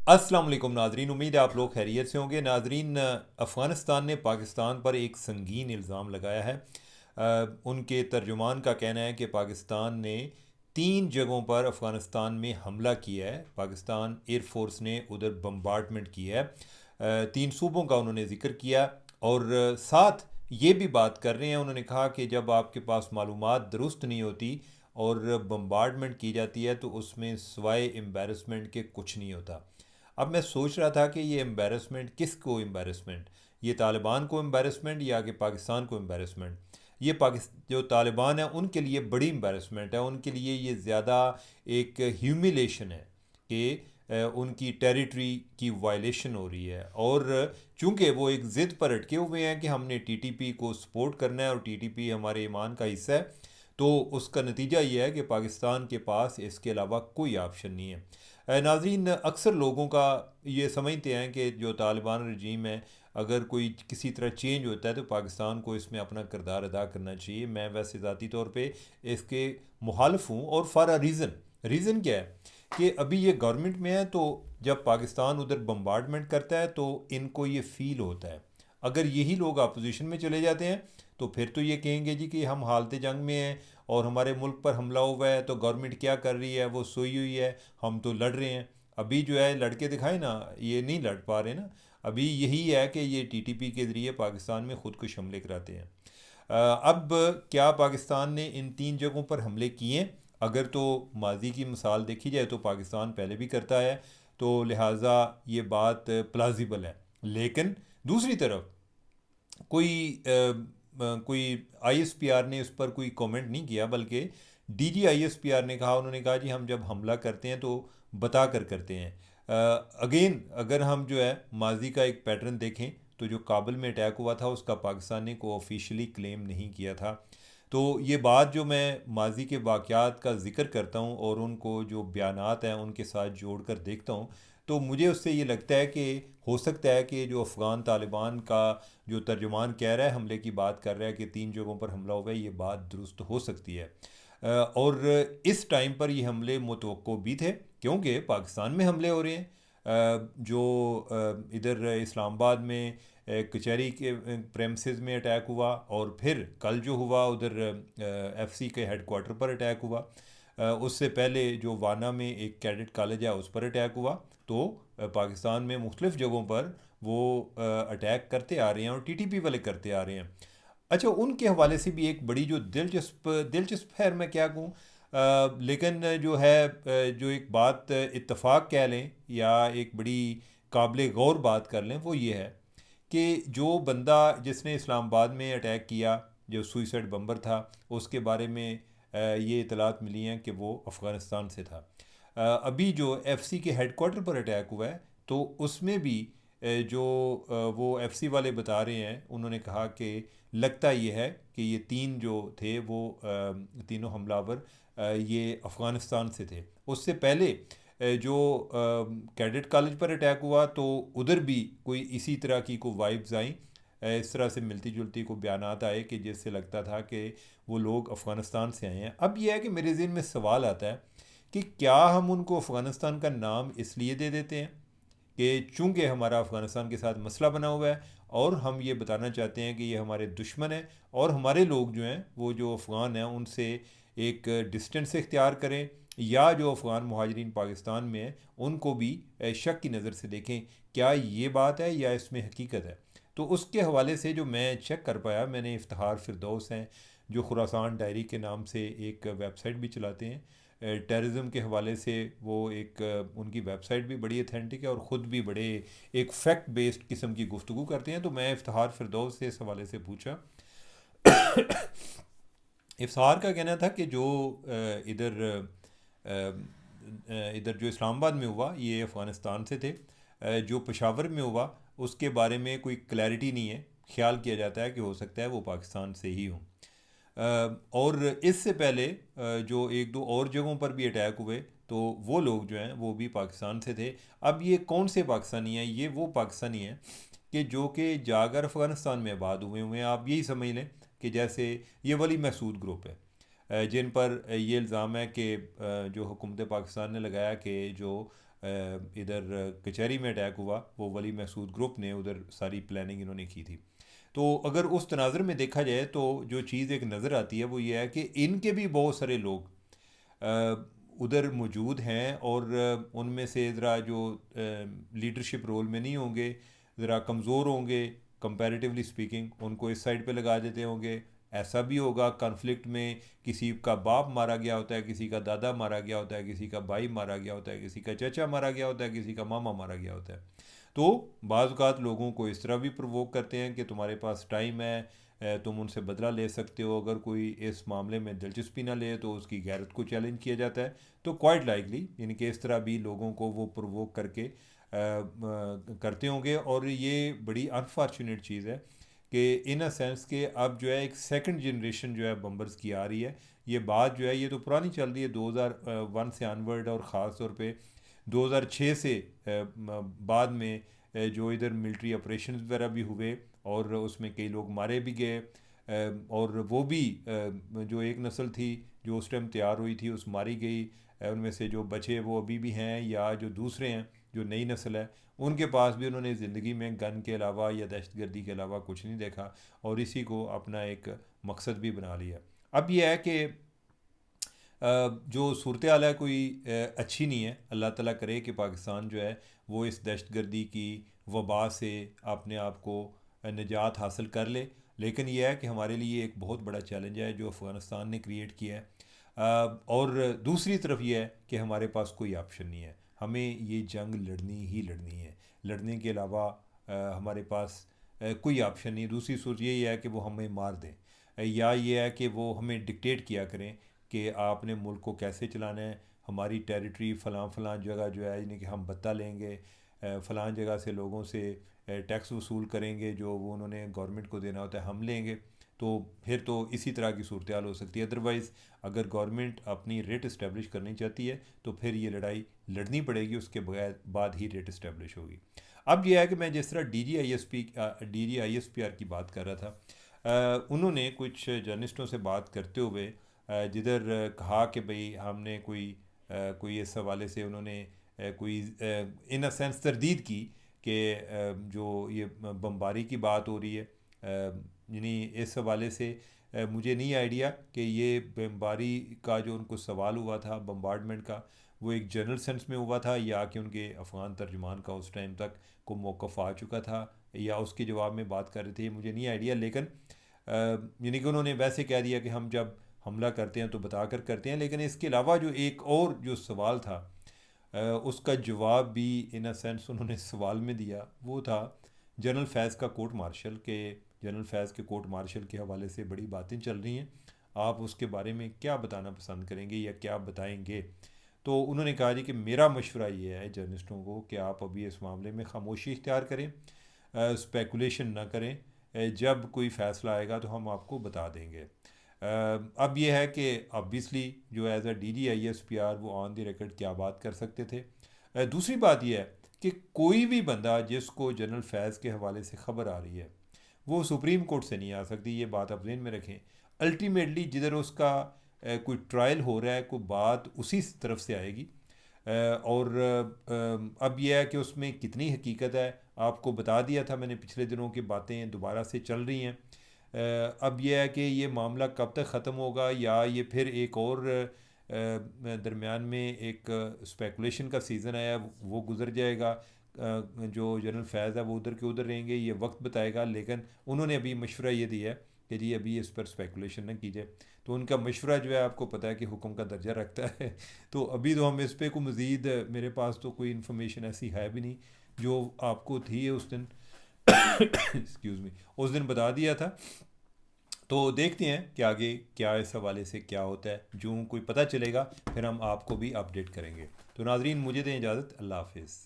अस्सलाम वालेकुम नाजरीन, उम्मीद है आप लोग खैरियत से होंगे। नाजरीन, अफ़गानिस्तान ने पाकिस्तान पर एक संगीन इल्ज़ाम लगाया है। उनके तर्जुमान का कहना है कि पाकिस्तान ने 3 जगहों पर अफ़गानिस्तान में हमला किया है। पाकिस्तान एयरफोर्स ने उधर बम्बार्डमेंट किया है। 3 सूबों का उन्होंने ज़िक्र किया और साथ ये भी बात कर रहे हैं। उन्होंने कहा कि जब आपके पास मालूमात दुरुस्त नहीं होती और बम्बार्डमेंट की जाती है तो उसमें सिवाय एम्बेरसमेंट के कुछ नहीं होता। अब मैं सोच रहा था कि ये एम्बेरसमेंट किसको एम्बेरसमेंट, ये तालिबान को एम्बेरसमेंट या कि पाकिस्तान को एम्बेरसमेंट। ये पाकिस्तान जो तालिबान है उनके लिए बड़ी एम्बेरसमेंट है, उनके लिए ये ज़्यादा एक ह्यूमिलेशन है कि उनकी टेरिटरी की वायलेशन हो रही है। और चूंकि वो एक ज़िद पर अटके हुए हैं कि हमने टीटीपी को सपोर्ट करना है और टीटीपी हमारे ईमान का हिस्सा है, तो उसका नतीजा ये है कि पाकिस्तान के पास इसके अलावा कोई ऑप्शन नहीं है। नाज़रीन, अक्सर लोगों का ये समझते हैं कि जो तालिबान रजीम है, अगर कोई किसी तरह चेंज होता है तो पाकिस्तान को इसमें अपना किरदार अदा करना चाहिए। मैं वैसे ज़ाती तौर पे इसके मुखालिफ हूँ और फॉर अ रीज़न। रीज़न क्या है कि अभी ये गवर्नमेंट में है, तो जब पाकिस्तान उधर बम्बार्डमेंट करता है तो इनको ये फ़ील होता है। अगर यही लोग अपोजिशन में चले जाते हैं तो फिर तो ये कहेंगे जी कि हम हालत जंग में हैं और हमारे मुल्क पर हमला हुआ है, तो गवर्नमेंट क्या कर रही है, वो सोई हुई है, हम तो लड़ रहे हैं। अभी जो है लड़के दिखाए ना, ये नहीं लड़ पा रहे ना। अभी यही है कि ये टीटीपी के ज़रिए पाकिस्तान में ख़ुद को हमले कराते हैं। अब क्या पाकिस्तान ने इन 3 जगहों पर हमले किए? अगर तो माजी की मिसाल देखी जाए तो पाकिस्तान पहले भी करता है, तो लिहाजा ये बात प्लाजिबल है। लेकिन दूसरी तरफ कोई आईएसपीआर ने उस पर कोई कमेंट नहीं किया, बल्कि डीजी आईएसपीआर ने कहा, उन्होंने कहा जी हम जब हमला करते हैं तो बता कर करते हैं। अगेन अगर हम जो है माजी का एक पैटर्न देखें तो जो काबुल में अटैक हुआ था उसका पाकिस्तान ने को ऑफिशियली क्लेम नहीं किया था। तो ये बात जो मैं माजी के वाक़यात का ज़िक्र करता हूँ और उनको जो बयानात हैं उनके साथ जोड़ कर देखता हूँ, तो मुझे उससे ये लगता है कि हो सकता है कि जो अफ़गान तालिबान का जो तर्जुमान कह रहा है, हमले की बात कर रहा है कि 3 जगहों पर हमला हुआ है, ये बात दुरुस्त हो सकती है। और इस टाइम पर ये हमले मुतवक्को भी थे क्योंकि पाकिस्तान में हमले हो रहे हैं। जो इधर इस्लामाबाद में कचहरी के प्रेमिसेस में अटैक हुआ और फिर कल जो हुआ उधर एफसी के हेडक्वार्टर पर अटैक हुआ। उससे पहले जो वाना में एक कैडेट कॉलेज है उस पर अटैक हुआ। तो पाकिस्तान में मुख्तलिफ़ जगहों पर वो अटैक करते आ रहे हैं और टीटीपी वाले करते आ रहे हैं। अच्छा, उनके हवाले से भी एक बड़ी जो दिलचस्प दिलचस्प है, मैं क्या कहूँ, लेकिन जो है जो एक बात इत्तफाक कह लें या एक बड़ी काबिल गौर बात कर लें, वो ये है कि जो बंदा जिसने इस्लामाबाद में अटैक किया, जो सुइसाइड बम्बर था, उसके बारे में ये इतलात मिली हैं कि वो अफ़गानिस्तान से था। अभी जो एफसी के हेडक्वार्टर पर अटैक हुआ है तो उसमें भी जो वो एफसी वाले बता रहे हैं, उन्होंने कहा कि लगता ये है कि ये 3 जो थे वो तीनों हमलावर ये अफ़गानिस्तान से थे। उससे पहले जो कैडेट कॉलेज पर अटैक हुआ तो उधर भी कोई इसी तरह की को वाइब्स आई, इस तरह से मिलती जुलती को बयानात आए कि जिससे लगता था कि वो लोग अफ़गानिस्तान से आए हैं। अब यह है कि मेरे ज़हन में सवाल आता है कि क्या हम उनको अफ़गानिस्तान का नाम इसलिए दे देते हैं कि चूंकि हमारा अफ़गानिस्तान के साथ मसला बना हुआ है और हम ये बताना चाहते हैं कि ये हमारे दुश्मन हैं और हमारे लोग जो हैं वो जो अफ़गान हैं उनसे एक डिस्टेंस इख्तियार करें, या जो अफ़गान मुहाजिरीन पाकिस्तान में हैं उनको भी शक की नज़र से देखें। क्या ये बात है या इसमें हकीकत है? तो उसके हवाले से जो मैं चेक कर पाया, मैंने इफ्तिखार फिरदौस हैं जो खुरासान डायरी के नाम से एक वेबसाइट भी चलाते हैं, टेररिज्म के हवाले से। वो एक उनकी वेबसाइट भी बड़ी अथेंटिक है और ख़ुद भी बड़े एक फैक्ट बेस्ड किस्म की गुफ्तगू करते हैं। तो मैं इफ्तिखार फिरदौस से इस हवाले से पूछा। इफ्तिखार का कहना था कि जो इधर जो इस्लामाबाद में हुआ ये अफ़गानिस्तान से थे। जो पेशावर में हुआ उसके बारे में कोई क्लैरिटी नहीं है, ख्याल किया जाता है कि हो सकता है वो पाकिस्तान से ही हों। और इससे पहले जो एक दो और जगहों पर भी अटैक हुए तो वो लोग जो हैं वो भी पाकिस्तान से थे। अब ये कौन से पाकिस्तानी हैं? ये वो पाकिस्तानी हैं कि जो कि जाकर अफ़गानिस्तान में आबाद हुए हैं। आप यही समझ लें कि जैसे ये वली महसूद ग्रुप है, जिन पर ये इल्ज़ाम है कि जो हुकूमत पाकिस्तान ने लगाया कि जो इधर कचहरी में अटैक हुआ, वो वली महसूद ग्रुप ने उधर सारी प्लानिंग इन्होंने की थी। तो अगर उस तनाज़र में देखा जाए तो जो चीज़ एक नज़र आती है वो ये है कि इनके भी बहुत सारे लोग उधर मौजूद हैं, और उनमें से ज़रा जो लीडरशिप रोल में नहीं होंगे, ज़रा कमज़ोर होंगे कंपैरेटिवली स्पीकिंग, उनको इस साइड पे लगा देते होंगे। ऐसा भी होगा कॉन्फ्लिक्ट में किसी का बाप मारा गया होता है, किसी का दादा मारा गया होता है, किसी का भाई मारा गया होता है, किसी का चाचा मारा गया होता है, किसी का मामा मारा गया होता है। तो बाज़ औक़ात लोगों को इस तरह भी प्रवोक करते हैं कि तुम्हारे पास टाइम है, तुम उनसे बदला ले सकते हो। अगर कोई इस मामले में दिलचस्पी ना ले तो उसकी गैरत को चैलेंज किया जाता है। तो क्वाइट लाइकली इनके इस तरह भी लोगों को वो प्रवोक करके करते होंगे। और ये बड़ी अनफॉर्चुनेट चीज़ है कि इन अ सेंस के अब जो है एक सेकंड जनरेशन जो है बम्बर्स की आ रही है। ये बात जो है ये तो पुरानी चल रही है 2001 से अनवर्ड, और ख़ास तौर पे 2006 से बाद में जो इधर मिलिट्री ऑपरेशन वगैरह भी हुए और उसमें कई लोग मारे भी गए। और वो भी जो एक नस्ल थी जो उस टाइम तैयार हुई थी उस मारी गई। उनमें से जो बचे वो अभी भी हैं, या जो दूसरे हैं जो नई नस्ल है उनके पास भी उन्होंने ज़िंदगी में गन के अलावा या दहशतगर्दी के अलावा कुछ नहीं देखा, और इसी को अपना एक मकसद भी बना लिया। अब यह है कि जो सूरत हाल है कोई अच्छी नहीं है। अल्लाह ताला करे कि पाकिस्तान जो है वो इस दहशतगर्दी की वबा से अपने आप को निजात हासिल कर ले। लेकिन यह है कि हमारे लिए एक बहुत बड़ा चैलेंज है जो अफ़गानिस्तान ने क्रिएट किया है। और दूसरी तरफ यह है कि हमारे पास कोई ऑप्शन नहीं है, हमें ये जंग लड़नी ही लड़नी है। लड़ने के अलावा हमारे पास कोई ऑप्शन नहीं। दूसरी सोच यही है कि वो हमें मार दें, या ये है कि वो हमें डिक्टेट किया करें कि आपने मुल्क को कैसे चलाना है। हमारी टेरिटरी फ़लाँ फ़लाँ जगह जो है यानी कि हम बत्ता लेंगे, फ़लाँ जगह से लोगों से टैक्स वसूल करेंगे जो वो उन्होंने गवर्नमेंट को देना होता है हम लेंगे। तो फिर तो इसी तरह की सूरत हाल हो सकती है। अदरवाइज़ अगर गवर्नमेंट अपनी रेट इस्टेब्लिश करनी चाहती है तो फिर ये लड़ाई लड़नी पड़ेगी, उसके बगैर बाद ही रेट इस्टेब्लिश होगी। अब यह है कि मैं जिस तरह DGISPR की बात कर रहा था, उन्होंने कुछ जर्नलिस्टों से बात करते हुए जिधर कहा कि भाई हमने कोई इस हवाले से उन्होंने कोई इन अ सेंस तरदीद की कि जो ये बमबारी की बात हो रही है, यानी इस हवाले से मुझे नहीं आइडिया कि ये बमबारी का जो उनको सवाल हुआ था बम्बार्डमेंट का वो एक जनरल सेंस में हुआ था, या कि उनके अफ़गान तर्जुमान का उस टाइम तक को मौक़िफ़ आ चुका था, या उसके जवाब में बात कर रहे थे, मुझे नहीं आइडिया। लेकिन यानी कि उन्होंने वैसे कह दिया कि हम जब हमला करते हैं तो बता कर करते हैं। लेकिन इसके अलावा जो एक और जो सवाल था उसका जवाब भी इन अ सेंस उन्होंने सवाल में दिया। वो था जनरल फैज़ का कोर्ट मार्शल के। जनरल फैज़ के कोर्ट मार्शल के हवाले से बड़ी बातें चल रही हैं, आप उसके बारे में क्या बताना पसंद करेंगे या क्या बताएंगे? तो उन्होंने कहा जी कि मेरा मशवरा ये है जर्नलिस्टों को कि आप अभी इस मामले में खामोशी इख्तियार करें, स्पेकुलेशन ना करें। जब कोई फ़ैसला आएगा तो हम आपको बता देंगे। अब यह है कि ऑब्वियसली जो एज अ DGISPR वो ऑन द रिकॉर्ड क्या बात कर सकते थे। दूसरी बात यह है कि कोई भी बंदा जिसको जनरल फैज़ के हवाले से ख़बर आ रही है वो सुप्रीम कोर्ट से नहीं आ सकती, ये बात आप ज़हन में रखें। अल्टीमेटली जिधर उसका कोई ट्रायल हो रहा है कोई बात उसी तरफ से आएगी। और अब यह है कि उसमें कितनी हकीकत है आपको बता दिया था मैंने, पिछले दिनों की बातें दोबारा से चल रही हैं। अब यह है कि ये मामला कब तक ख़त्म होगा, या ये फिर एक और दरमियान में एक स्पेकुलेशन का सीज़न आया वो गुजर जाएगा। जो जनरल फैज़ है वो उधर के उधर रहेंगे, ये वक्त बताएगा। लेकिन उन्होंने अभी मशवरा ये दिया है कि जी अभी इस पर स्पेकुलेशन न कीजिए। तो उनका मशवरा जो है आपको पता है कि हुक्म का दर्जा रखता है। तो अभी तो हम इस पर को मज़ीद मेरे पास तो कोई इन्फॉर्मेशन ऐसी है भी नहीं। जो आपको थी उस दिन एक्सक्यूज़ मी उस दिन बता दिया था। तो देखते हैं कि आगे क्या इस हवाले से क्या होता है। जो कोई पता चलेगा फिर हम आपको भी अपडेट करेंगे। तो नाजरीन मुझे दें इजाज़त, अल्लाह हाफिज़।